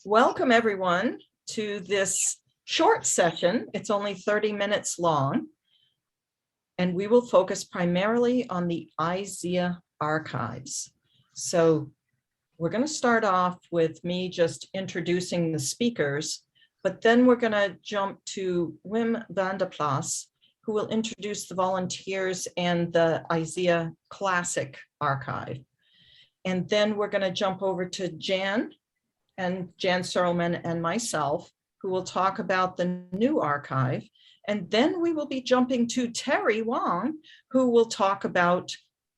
Welcome everyone to this short session. It's only 30 minutes long, and we will focus primarily on the ISEA archives. So we're going to start off with me just introducing the speakers, but then we're going to jump to Wim van der Plas, who will introduce the volunteers and the ISEA Classic Archive. And then we're going to jump over to Jan Searleman and myself, who will talk about the new archive. And then we will be jumping to Terry Wong, who will talk about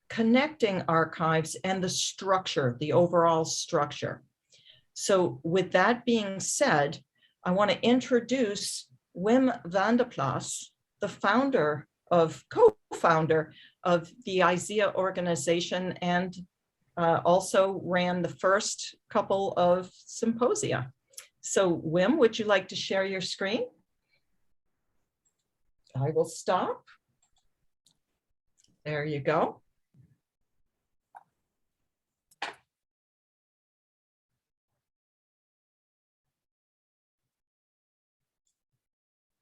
connecting archives and the structure, the overall structure. So with that being said, I want to introduce Wim van der Plas, the co-founder of the ISEA organization, and also ran the first couple of symposia. So Wim, would you like to share your screen? I will stop. There you go.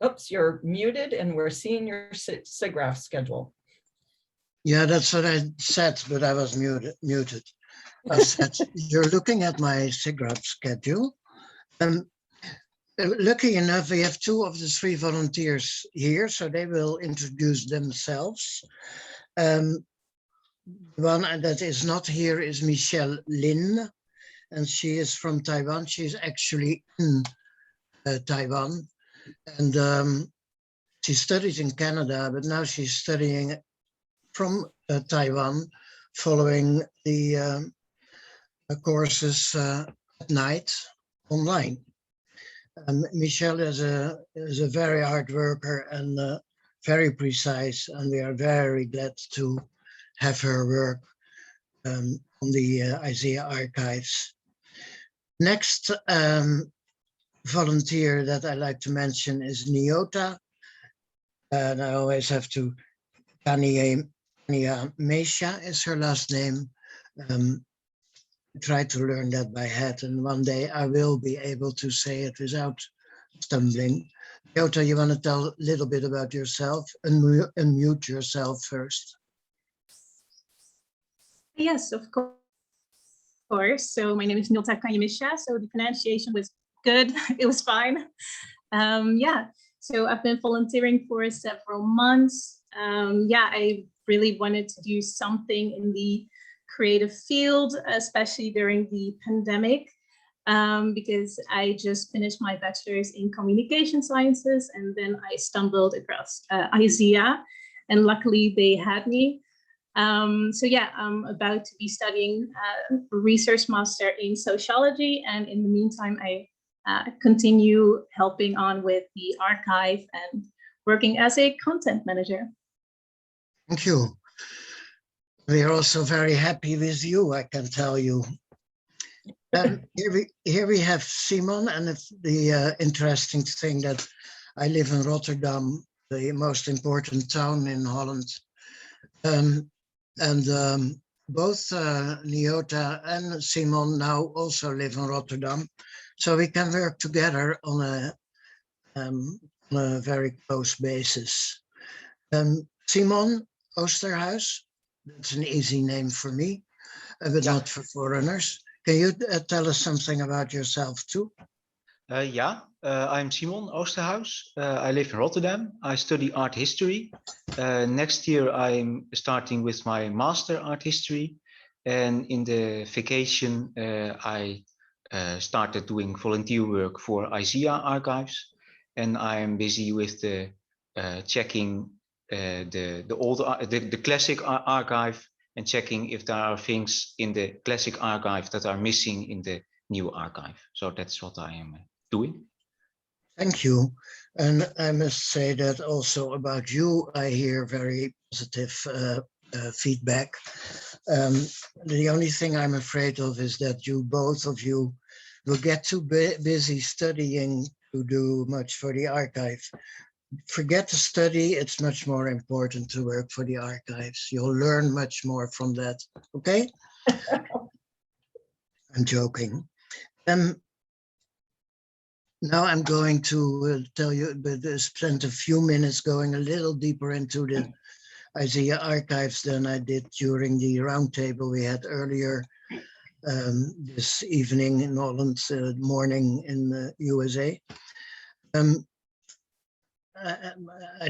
Oops, you're muted and we're seeing your SIGGRAPH schedule. Yeah, that's what I said, but I was muted. I said, you're looking at my SIGGRAPH schedule. Lucky enough, we have 2 of the 3 volunteers here, so they will introduce themselves. One that is not here is Michelle Lin, and she is from Taiwan. She's actually in Taiwan, and she studies in Canada, but now she's studying from Taiwan, following the courses at night online. Michelle is a very hard worker and very precise, and we are very glad to have her work on the ISEA archives. Next volunteer that I like to mention is Nyota, and I always have to, Tania Mesha is her last name. I tried to learn that by head, and one day I will be able to say it without stumbling. Nyota, you want to tell a little bit about yourself and unmute yourself first? Yes, of course. So my name is Nyota Kanyamisha. So the pronunciation was good. It was fine. Yeah. So I've been volunteering for several months. Yeah, I really wanted to do something in the creative field, especially during the pandemic, because I just finished my bachelor's in communication sciences, and then I stumbled across ISEA, and luckily they had me. So yeah, I'm about to be studying a research master in sociology, and in the meantime, I continue helping on with the archive and working as a content manager. Thank you. We are also very happy with you, I can tell you. Here we have Simon, and the interesting thing that I live in Rotterdam, the most important town in Holland. Both Nyota and Simon now also live in Rotterdam, so we can work together on a very close basis. Simon Oosterhuis, that's an easy name for me, but not for foreigners. Can you tell us something about yourself too? I'm Simon Oosterhuis. I live in Rotterdam. I study art history. Next year I'm starting with my master art history, and in the vacation I started doing volunteer work for ISEA archives, and I am busy with the checking the classic archive and checking if there are things in the classic archive that are missing in the new archive. So that's what I am doing. Thank you. And I must say that also about you, I hear very positive feedback. The only thing I'm afraid of is that both of you will get too busy studying to do much for the archive. Forget the study, it's much more important to work for the archives. You'll learn much more from that, okay? I'm joking. Now I'm going to tell you, but spend a few minutes going a little deeper into the ISEA archives than I did during the roundtable we had earlier this evening in Holland, morning in the USA. I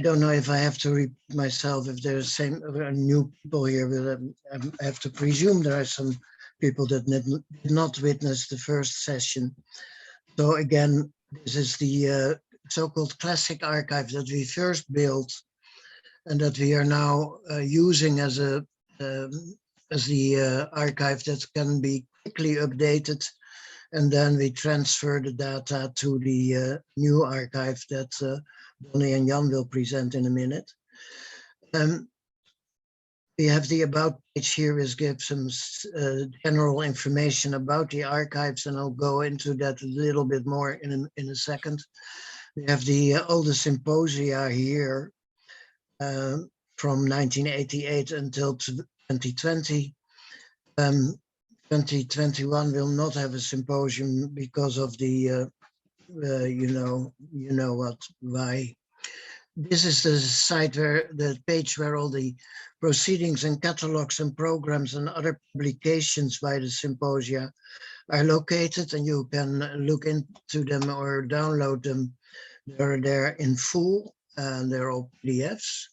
don't know if I have to repeat myself, if there's new people here, but I have to presume there are some people that did not witness the first session. So again, this is the so-called classic archive that we first built and that we are now using as the archive that can be quickly updated, and then we transfer the data to the new archive that Bonnie and Jan will present in a minute. We have the about page here, is give some general information about the archives, and I'll go into that a little bit more in a second. We have all the symposia here from 1988 until 2020. 2021 will not have a symposium because of the, why. This is the site the page where all the proceedings and catalogs and programs and other publications by the symposia are located, and you can look into them or download them. They're there in full, and they're all PDFs.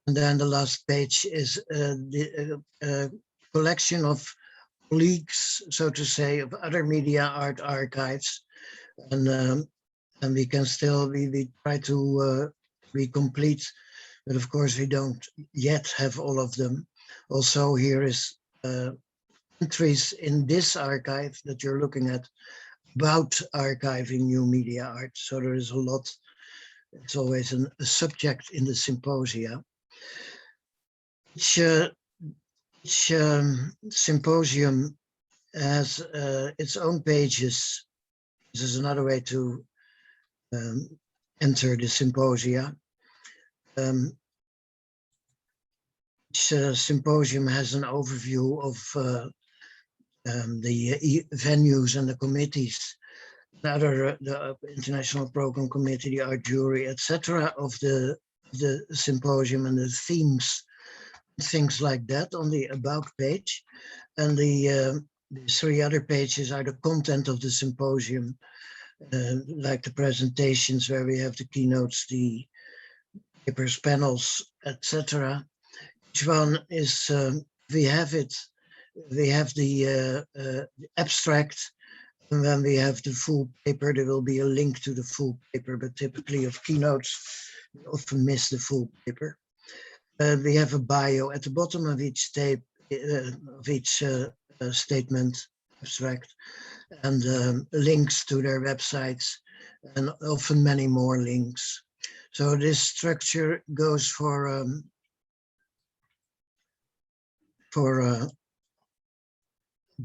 And then the last page is the collection of leaks, so to say, of other media art archives. And we can still, we try to be complete, but of course we don't yet have all of them. Also, here is entries in this archive that you're looking at about archiving new media art. So there is a lot, it's always a subject in the symposia. Each symposium has its own pages. This is another way to enter the symposia. Each symposium has an overview of the venues and the committees, the International Program Committee, the Art Jury, etc., of the symposium, and the themes, things like that on the About page. And the three other pages are the content of the symposium, like the presentations where we have the keynotes, the papers, panels, etc. Each one is, we have the abstract, and then we have the full paper. There will be a link to the full paper, but typically of keynotes, we often miss the full paper. We have a bio at the bottom of each statement, abstract, and links to their websites, and often many more links. So this structure goes for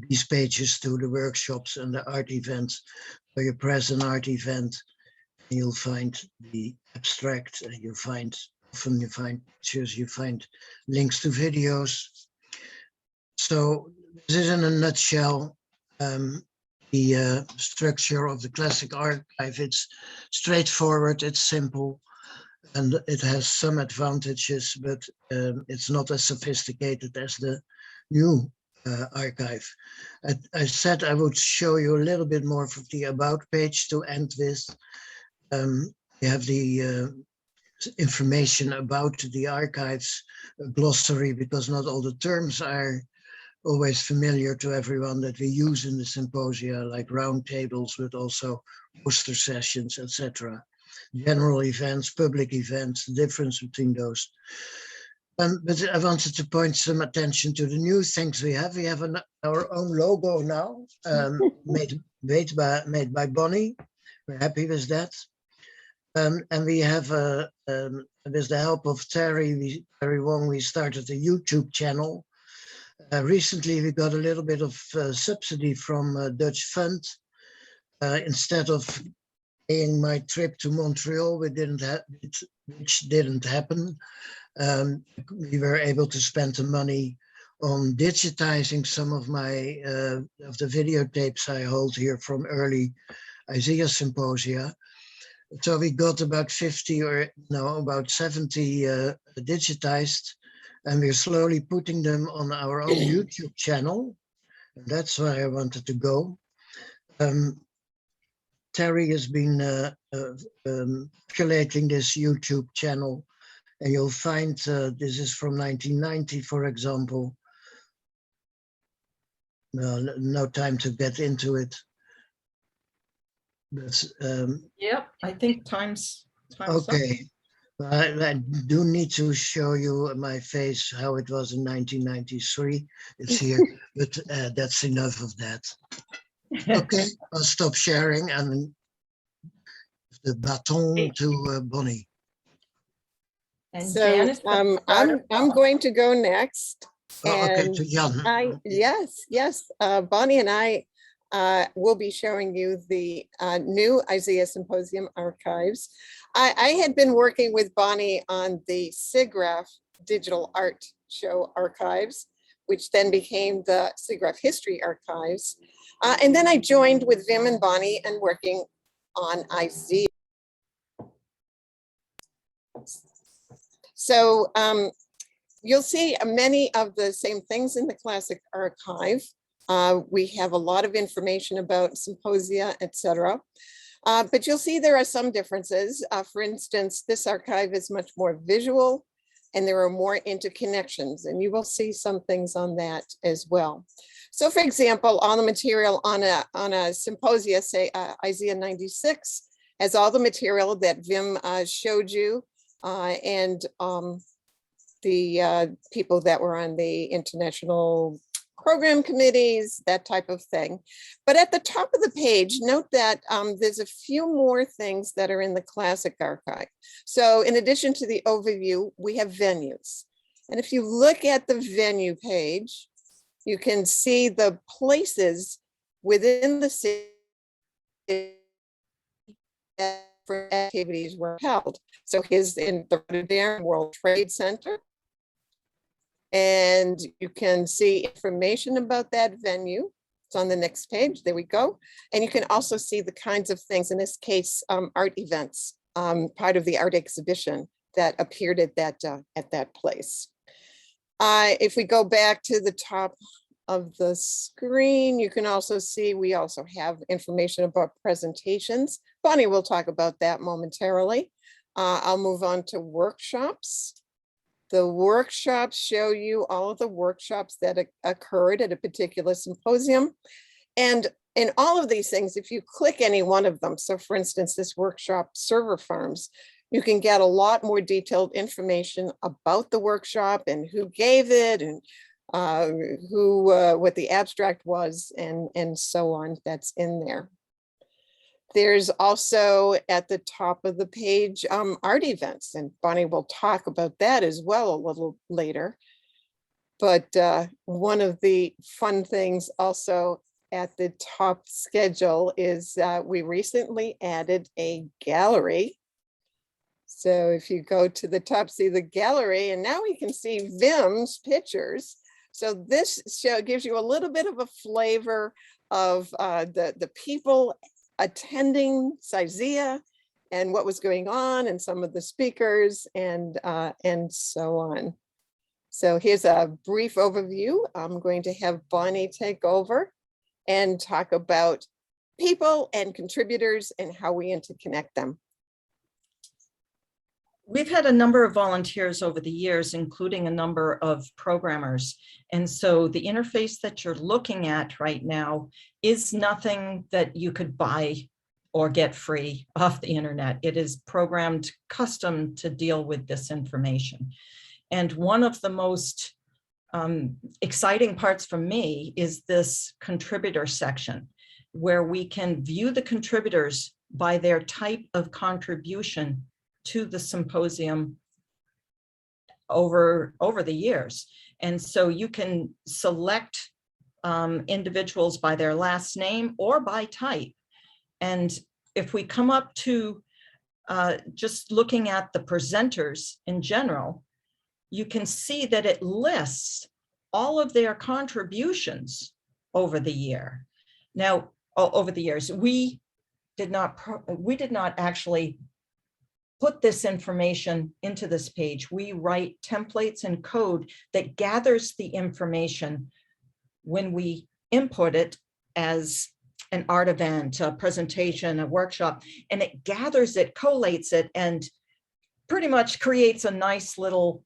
these pages to the workshops and the art events. So you press an art event, and you'll find the abstract, and you find pictures, you find links to videos. So this is in a nutshell the structure of the classic archive. It's straightforward, it's simple, and it has some advantages, but it's not as sophisticated as the new archive. I said I would show you a little bit more of the About page to end with. We have the information about the archives, a glossary, because not all the terms are always familiar to everyone that we use in the symposia, like roundtables, but also poster sessions, etc. General events, public events, the difference between those. But I wanted to point some attention to the new things we have. We have our own logo now, made by Bonnie. We're happy with that. And we have, with the help of Terry Wong, we started a YouTube channel. Recently, we got a little bit of subsidy from a Dutch fund. Instead of paying my trip to Montreal, which didn't happen, we were able to spend the money on digitizing some of my of the videotapes I hold here from early ISEA symposia. So we got about 50 or no, about 70 digitized, and we're slowly putting them on our own YouTube channel. And that's where I wanted to go. Terry has been calculating this YouTube channel, and you'll find this is from 1990, for example. No time to get into it. But, Yep, I think time's up. okay. I do need to show you my face, how it was in 1993. It's here, but that's enough of that. Okay, I'll stop sharing and the baton to Bonnie. And So Janice, I'm going to go next. Oh, okay, And to Jan. yes. Bonnie and I will be showing you the new ISEA Symposium archives. I had been working with Bonnie on the SIGGRAPH Digital Art Show archives, which then became the SIGGRAPH History Archives. And then I joined with Vim and Bonnie and working on ISEA. So you'll see many of the same things in the Classic Archive. We have a lot of information about symposia, etc. But you'll see there are some differences. For instance, this archive is much more visual and there are more interconnections, and you will see some things on that as well. So for example, all the material on a symposia, say ISEA 96, has all the material that Vim showed you, and the people that were on the international program committees, that type of thing. But at the top of the page, note that there's a few more things that are in the Classic Archive. So in addition to the overview, we have venues. And if you look at the venue page, you can see the places within the city for activities were held. So here's in the Rotterdam World Trade Center. And you can see information about that venue. It's on the next page. There we go. And you can also see the kinds of things, in this case, art events, part of the art exhibition that appeared at that place. If we go back to the top of the screen, you can also see we also have information about presentations. Bonnie will talk about that momentarily. I'll move on to workshops. The workshops show you all of the workshops that occurred at a particular symposium. And in all of these things, if you click any one of them, so for instance, this workshop, server farms, you can get a lot more detailed information about the workshop and who gave it and what the abstract was and so on. That's in there. There's also at the top of the page art events, and Bonnie will talk about that as well a little later. But one of the fun things also at the top schedule is we recently added a gallery. So if you go to the top, see the gallery, and now we can see Vim's pictures. So this show gives you a little bit of a flavor of the people attending ISEA and what was going on and some of the speakers and so on. So here's a brief overview. I'm going to have Bonnie take over and talk about people and contributors and how we interconnect them. We've had a number of volunteers over the years, including a number of programmers. And so the interface that you're looking at right now is nothing that you could buy or get free off the internet. It is programmed custom to deal with this information. And one of the most exciting parts for me is this contributor section, where we can view the contributors by their type of contribution to the symposium over the years. And so you can select individuals by their last name or by type. And if we come up to just looking at the presenters in general, you can see that it lists all of their contributions over the year. Now, over the years, we did not actually put this information into this page. We write templates and code that gathers the information when we input it as an art event, a presentation, a workshop, and it gathers it, collates it, and pretty much creates a nice little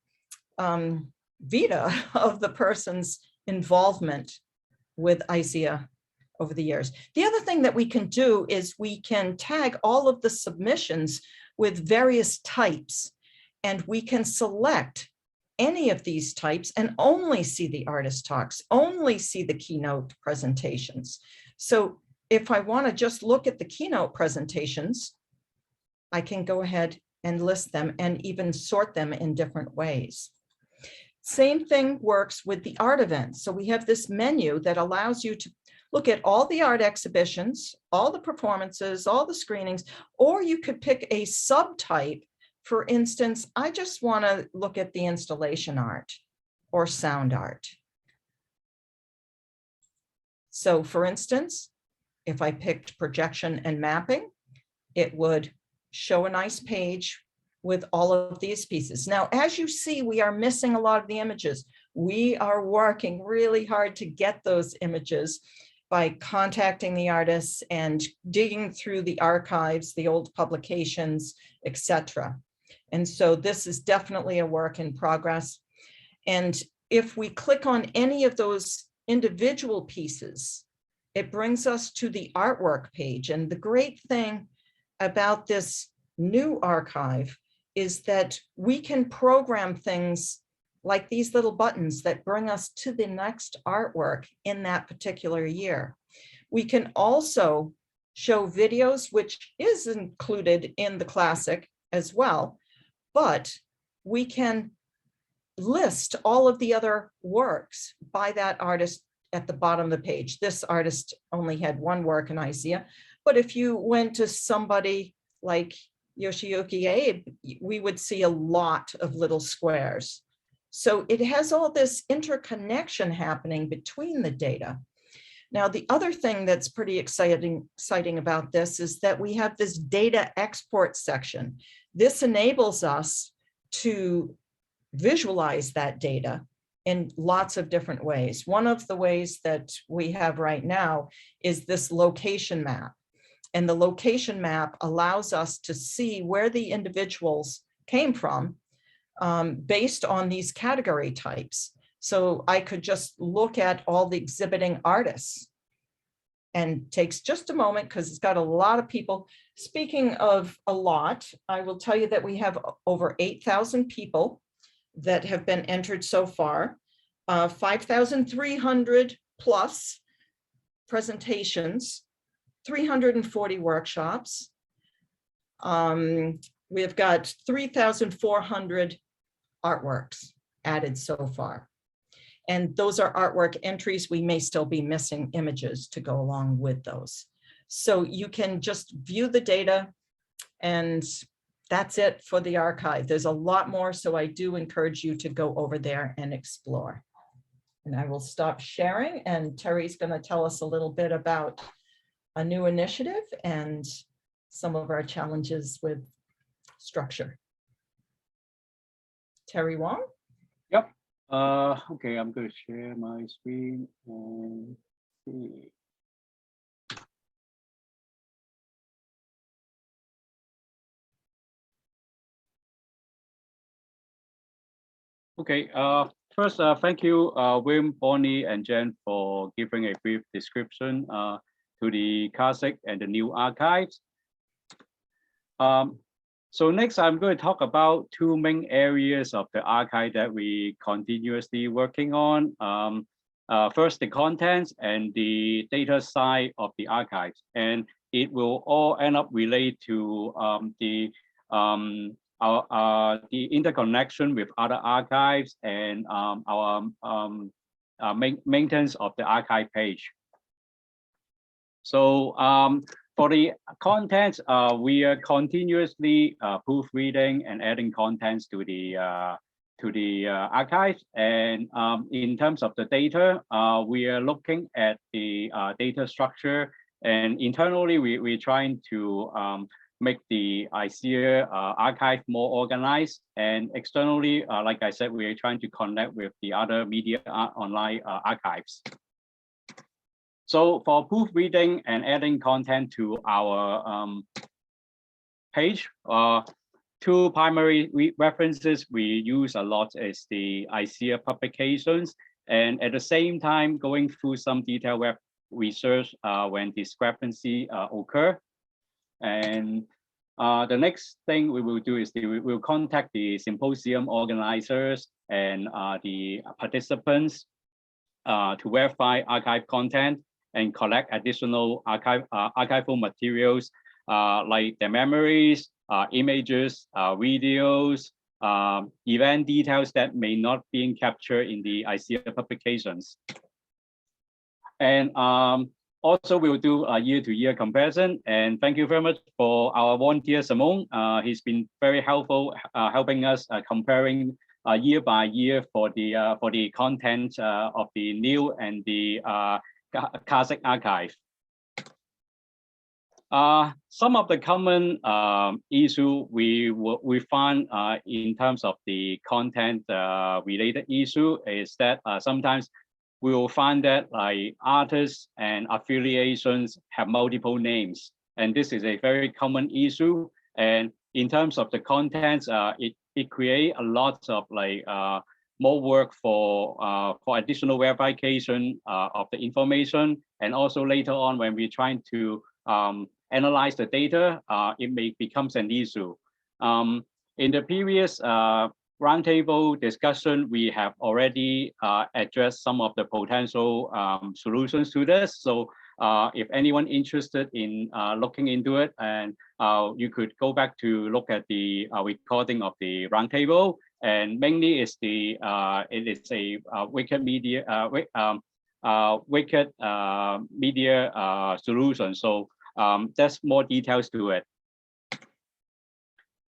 vita of the person's involvement with ISEA over the years. The other thing that we can do is we can tag all of the submissions with various types, and we can select any of these types and only see the artist talks, only see the keynote presentations. So if I want to just look at the keynote presentations, I can go ahead and list them and even sort them in different ways. Same thing works with the art events. So we have this menu that allows you to look at all the art exhibitions, all the performances, all the screenings, or you could pick a subtype. For instance, I just want to look at the installation art or sound art. So for instance, if I picked projection and mapping, it would show a nice page with all of these pieces. Now, as you see, we are missing a lot of the images. We are working really hard to get those images by contacting the artists and digging through the archives, the old publications, etc. And so this is definitely a work in progress. And if we click on any of those individual pieces, it brings us to the artwork page. And the great thing about this new archive is that we can program things like these little buttons that bring us to the next artwork in that particular year. We can also show videos, which is included in the classic as well, but we can list all of the other works by that artist at the bottom of the page. This artist only had one work in ISEA, but if you went to somebody like Yoshiyuki Abe, we would see a lot of little squares. So it has all this interconnection happening between the data. Now, the other thing that's pretty exciting about this is that we have this data export section. This enables us to visualize that data in lots of different ways. One of the ways that we have right now is this location map. And the location map allows us to see where the individuals came from based on these category types. So I could just look at all the exhibiting artists, and takes just a moment because it's got a lot of people. Speaking of a lot, I will tell you that we have over 8,000 people that have been entered so far, 5,300 plus presentations, 340 workshops. We've got 3,400 artworks added so far. And those are artwork entries. We may still be missing images to go along with those. So you can just view the data, and that's it for the archive. There's a lot more, so I do encourage you to go over there and explore. And I will stop sharing, and Terry's going to tell us a little bit about a new initiative and some of our challenges with structure. Terry Wong? Yep. Okay, I'm going to share my screen and see. Okay, first, thank you, William, Bonnie, and Jen for giving a brief description to the classic and the new archives. So next, I'm going to talk about two main areas of the archive that we continuously working on. First, the contents and the data side of the archives, and it will all end up relate to the interconnection with other archives and our maintenance of the archive page. So for the contents, we are continuously proofreading and adding contents to the archives. And in terms of the data, we are looking at the data structure And internally, we're trying to make the ISEA archive more organized. And externally, like I said, we're trying to connect with the other media art online archives. So for proofreading and adding content to our page, two primary references we use a lot is the ISEA publications, and at the same time going through some detailed web research when discrepancy occur. And the next thing we will do is we will contact the symposium organizers and the participants to verify archive content and collect additional archival materials like their memories, images, videos, event details that may not be captured in the ISEA publications. And also we'll do a year-to-year comparison. And thank you very much for our volunteer, Simone. He's been very helpful helping us comparing year by year for the content of the new and the Kazakh archive. Some of the common issue we find in terms of the content related issue is that sometimes we will find that like artists and affiliations have multiple names, and this is a very common issue. And in terms of the contents, it creates a lot of like more work for additional verification of the information, and also later on when we're trying to analyze the data, it may becomes an issue. In the previous roundtable discussion, we have already addressed some of the potential solutions to this. So if anyone interested in looking into it, and you could go back to look at the recording of the roundtable. And mainly is the it is a wicked media solution. So there's more details to it.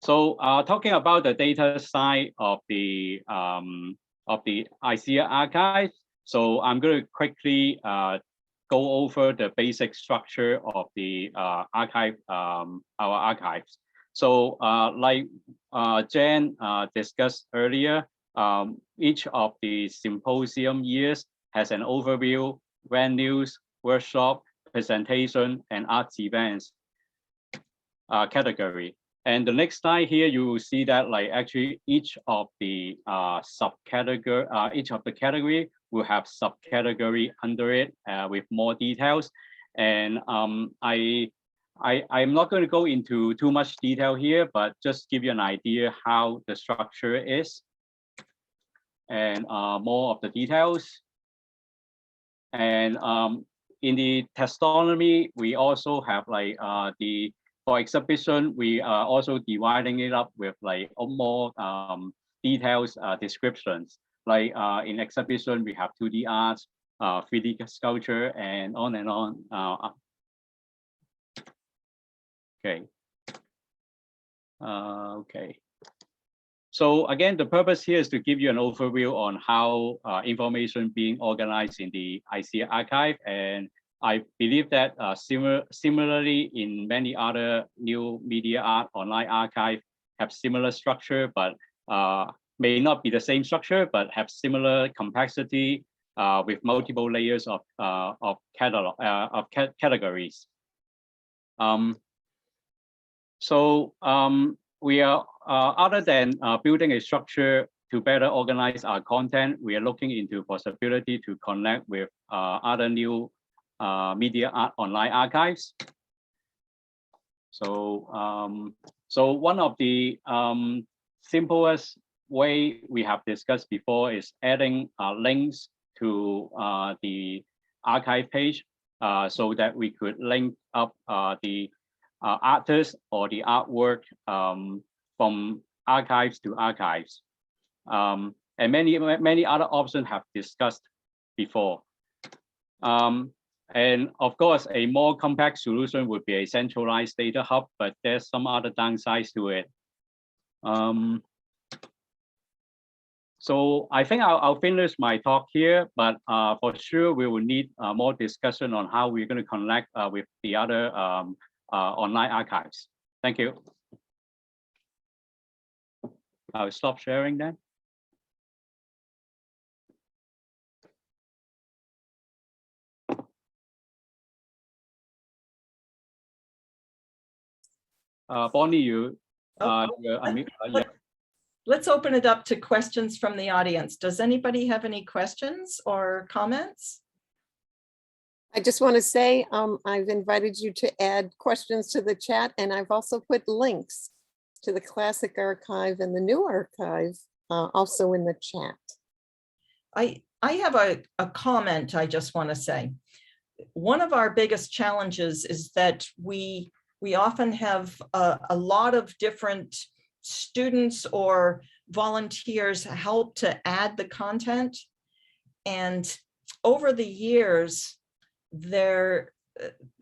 So talking about the data side of the ISEA archive, so I'm going to quickly go over the basic structure of the archive, our archives. So like Jen discussed earlier, each of the symposium years has an overview, venues, workshop, presentation, and arts events category. And the next slide here, you will see that like actually each of the subcategory, each of the category will have subcategory under it with more details. And I'm not going to go into too much detail here, but just give you an idea how the structure is and more of the details. And in the taxonomy, we also have like for exhibition, we are also dividing it up with like more details descriptions. Like in exhibition, we have 2D arts, 3D sculpture, and on and on. Okay. Okay. So again, the purpose here is to give you an overview on how information being organized in the ISEA archive. And I believe that similarly in many other new media art online archive have similar structure, but may not be the same structure, but have similar complexity with multiple layers of categories. We are, other than building a structure to better organize our content, we are looking into possibility to connect with other new media art online archives. So one of the simplest way we have discussed before is adding links to the archive page so that we could link up the artists or the artwork from archives to archives. And many other options have discussed before. And of course, a more compact solution would be a centralized data hub, but there's some other downsides to it. So I think I'll finish my talk here, but for sure we will need more discussion on how we're going to connect with the other online archives. Thank you. I'll stop sharing then. Bonnie, you, yeah. Let's open it up to questions from the audience. Does anybody have any questions or comments? I just want to say I've invited you to add questions to the chat, and I've also put links to the classic archive and the new archive also in the chat. I have a comment I just want to say. One of our biggest challenges is that we often have a lot of different students or volunteers help to add the content. And over the years,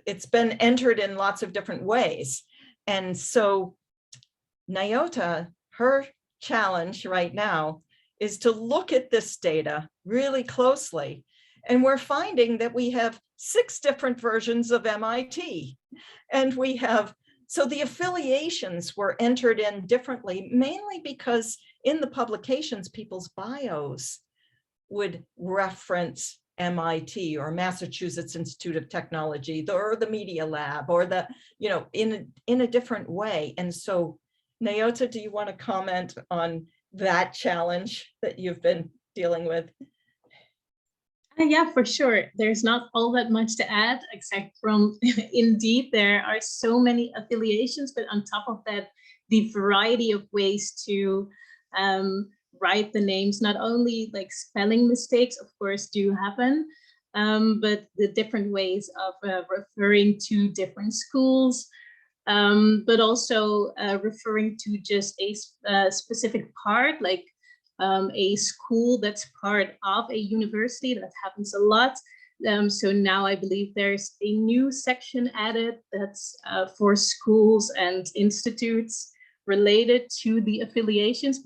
it's been entered in lots of different ways. And so Nyota, her challenge right now is to look at this data really closely. And we're finding that we have 6 different versions of MIT. And we have, so the affiliations were entered in differently, mainly because in the publications, people's bios would reference MIT or Massachusetts Institute of Technology, or the Media Lab, or the, in a different way. And so, Nyota, do you want to comment on that challenge that you've been dealing with? Yeah, for sure. There's not all that much to add, except from indeed, there are so many affiliations, but on top of that, the variety of ways to write the names, not only like spelling mistakes, of course, do happen, but the different ways of referring to different schools, but also referring to just a specific part, like a school that's part of a university. That happens a lot. So now I believe there's a new section added that's for schools and institutes related to the affiliations,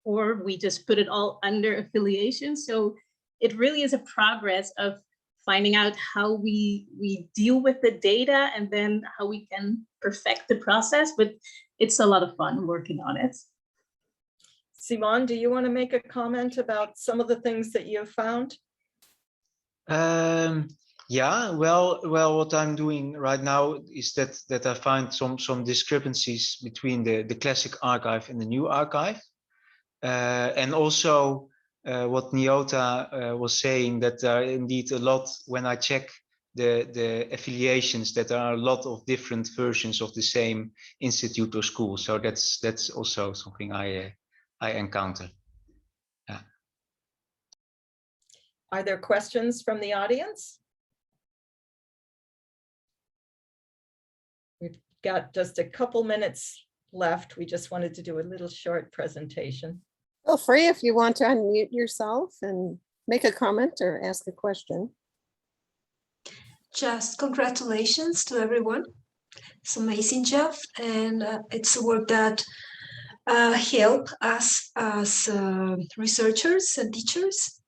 or we just put it all under affiliations. So it really is a progress of finding out how we deal with the data and then how we can perfect the process, but it's a lot of fun working on it. Simon, do you want to make a comment about some of the things that you've found? Yeah, well, what I'm doing right now is that I find some discrepancies between the classic archive and the new archive. And also what Nyota was saying, that there are indeed a lot, when I check the affiliations, that there are a lot of different versions of the same institute or school. So that's also something I encounter. Yeah. Are there questions from the audience? We've got just a couple minutes left. We just wanted to do a little short presentation. Feel free if you want to unmute yourself and make a comment or ask a question. Just congratulations to everyone. It's amazing job, and it's a work that help us as researchers and teachers.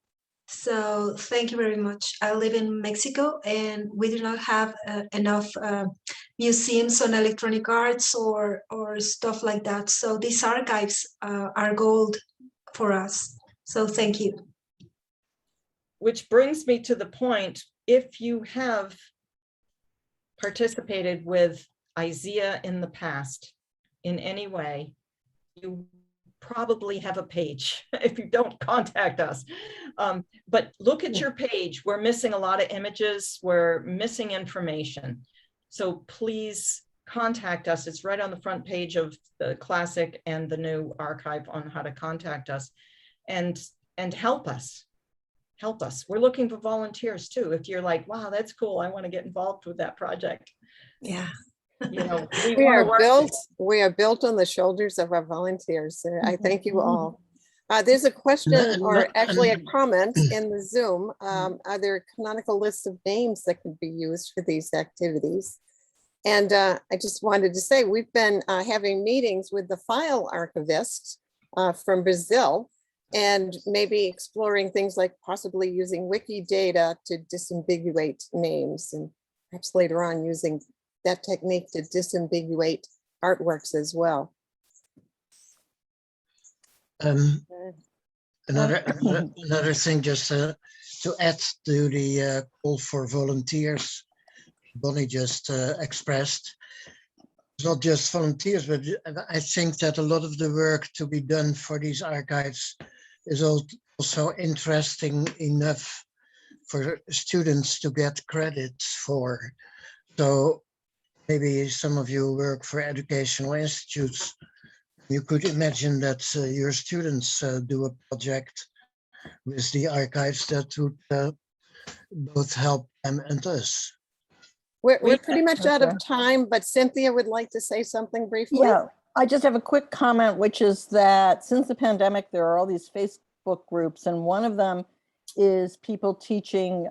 So thank you very much. I live in Mexico, and we do not have enough museums on electronic arts or stuff like that. So these archives are gold for us. So thank you. Which brings me to the point, if you have participated with ISEA in the past in any way, you probably have a page. If you don't, contact us. But look at your page. We're missing a lot of images. We're missing information. So please contact us. It's right on the front page of the classic and the new archive on how to contact us, and help us. Help us. We're looking for volunteers too. If you're like, wow, that's cool, I want to get involved with that project. Yeah. You know, We are built on the shoulders of our volunteers. I thank you all. There's a question, or actually a comment in the Zoom. Are there a canonical list of names that could be used for these activities? And I just wanted to say, we've been having meetings with the file archivist from Brazil, And maybe exploring things like possibly using Wikidata to disambiguate names, and perhaps later on using that technique to disambiguate artworks as well. Another thing, just to add to the call for volunteers, Bonnie just expressed. It's not just volunteers, but I think that a lot of the work to be done for these archives is also interesting enough for students to get credits for. So maybe some of you work for educational institutes. You could imagine that your students do a project with the archives that would both help them and us. We're pretty much out of time, but Cynthia would like to say something briefly. Yeah, I just have a quick comment, which is that since the pandemic, there are all these Facebook groups, and one of them is people teaching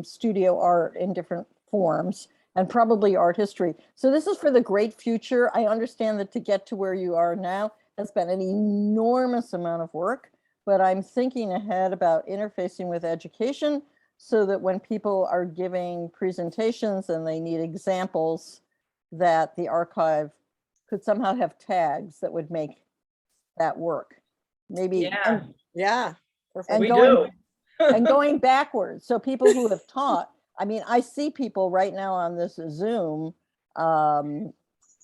studio art in different forms, and probably art history. So this is for the great future. I understand that to get to where you are now has been an enormous amount of work, but I'm thinking ahead about interfacing with education so that when people are giving presentations and they need examples, that the archive could somehow have tags that would make that work. Maybe, Yeah. Yeah. and We going, do. and going backwards. So people who have taught, I mean, I see people right now on this Zoom,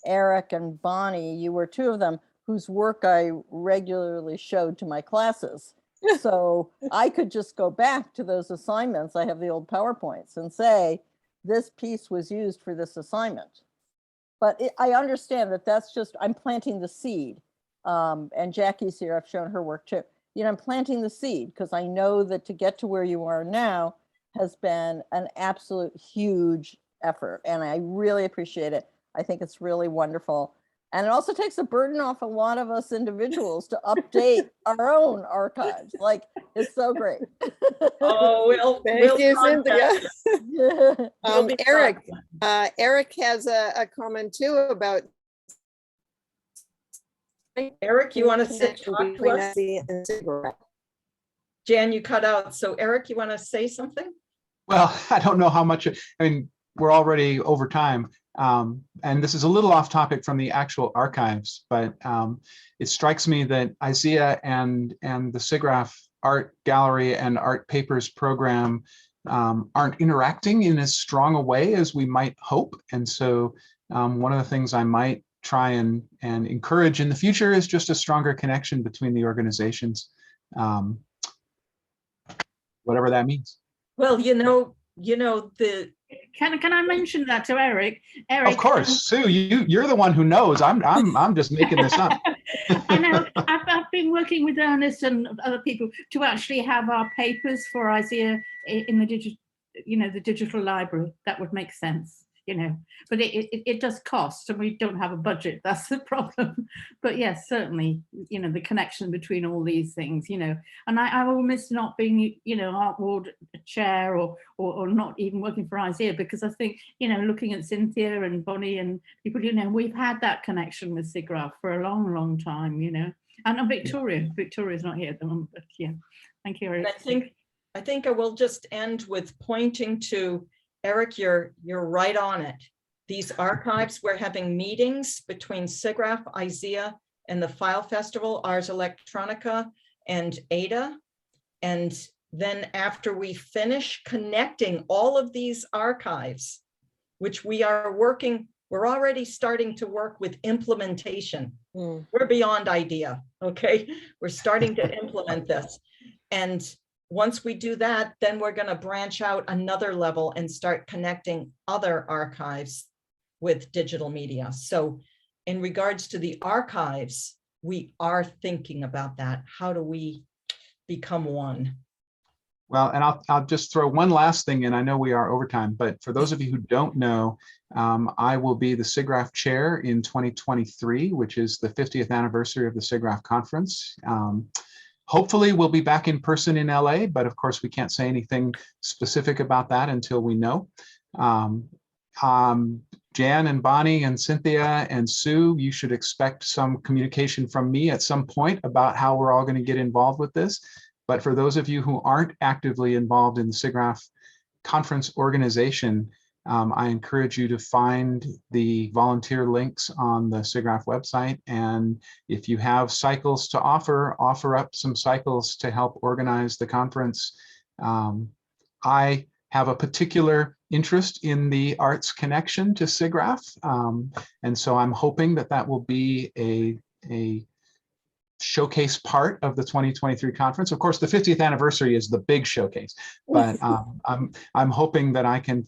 Eric and Bonnie, you were two of them, whose work I regularly showed to my classes. So I could just go back to those assignments. I have the old PowerPoints and say, this piece was used for this assignment. But I understand that that's just, I'm planting the seed. And Jackie's here, I've shown her work too. You know, I'm planting the seed because I know that to get to where you are now has been an absolute huge effort. And I really appreciate it. I think it's really wonderful. And it also takes a burden off a lot of us individuals to update our own archives. Like, it's so great. Oh, Thank you, contact Cynthia. us. We'll be Eric, contacted. Eric has a comment too about Eric, you want to connection talk to between us? ISEA and SIGGRAPH. Jan, you cut out. So Eric, you want to say something? Well, I don't know how much, I mean, we're already over time. And this is a little off topic from the actual archives, but it strikes me that ISEA and the SIGGRAPH Art Gallery and Art Papers program aren't interacting in as strong a way as we might hope. And so one of the things I might try and encourage in the future is just a stronger connection between the organizations, whatever that means. Well, you know, the Can I mention that to Eric? Eric, Of course, Sue, you're the one who knows. I'm just making this up. I know. I've been working with Ernest and other people to actually have our papers for ISEA in the digital, the digital library. That would make sense, But it does cost, and we don't have a budget. That's the problem. But yes, certainly, the connection between all these things, And I will miss not being, art ward chair or not even working for ISEA, because I think, looking at Cynthia and Bonnie and people, we've had that connection with SIGGRAPH for a long, long time, And Victoria. Victoria's not here at the moment, but yeah. Thank you, Eric. I think I will just end with pointing to Eric, you're right on it. These archives, we're having meetings between SIGGRAPH, ISEA, and the File Festival, Ars Electronica, and ADA. And then after we finish connecting all of these archives, which we're already starting to work with implementation. We're beyond idea, okay? We're starting to implement this. And once we do that, then we're going to branch out another level and start connecting other archives with digital media. So in regards to the archives, we are thinking about that. How do we become one? Well, and I'll just throw one last thing in. I know we are over time, but for those of you who don't know, I will be the SIGGRAPH chair in 2023, which is the 50th anniversary of the SIGGRAPH conference. Hopefully we'll be back in person in LA, but of course we can't say anything specific about that until we know. Jan and Bonnie and Cynthia and Sue, you should expect some communication from me at some point about how we're all going to get involved with this. But for those of you who aren't actively involved in the SIGGRAPH conference organization, I encourage you to find the volunteer links on the SIGGRAPH website. And if you have cycles to offer up some cycles to help organize the conference. I have a particular interest in the arts connection to SIGGRAPH. And so I'm hoping that that will be a showcase part of the 2023 conference. Of course, the 50th anniversary is the big showcase, but I'm hoping that I can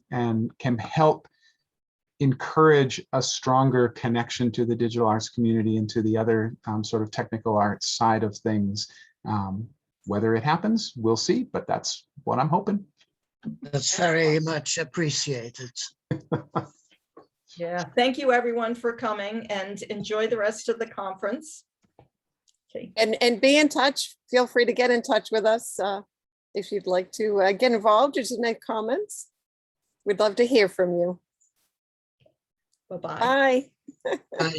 help encourage a stronger connection to the digital arts community and to the other sort of technical arts side of things. Whether it happens, we'll see, but that's what I'm hoping. That's very much appreciated. Yeah, thank you everyone for coming and enjoy the rest of the conference. Okay. And be in touch. Feel free to get in touch with us if you'd like to get involved or just make comments. We'd love to hear from you. Bye-bye. Bye. Bye.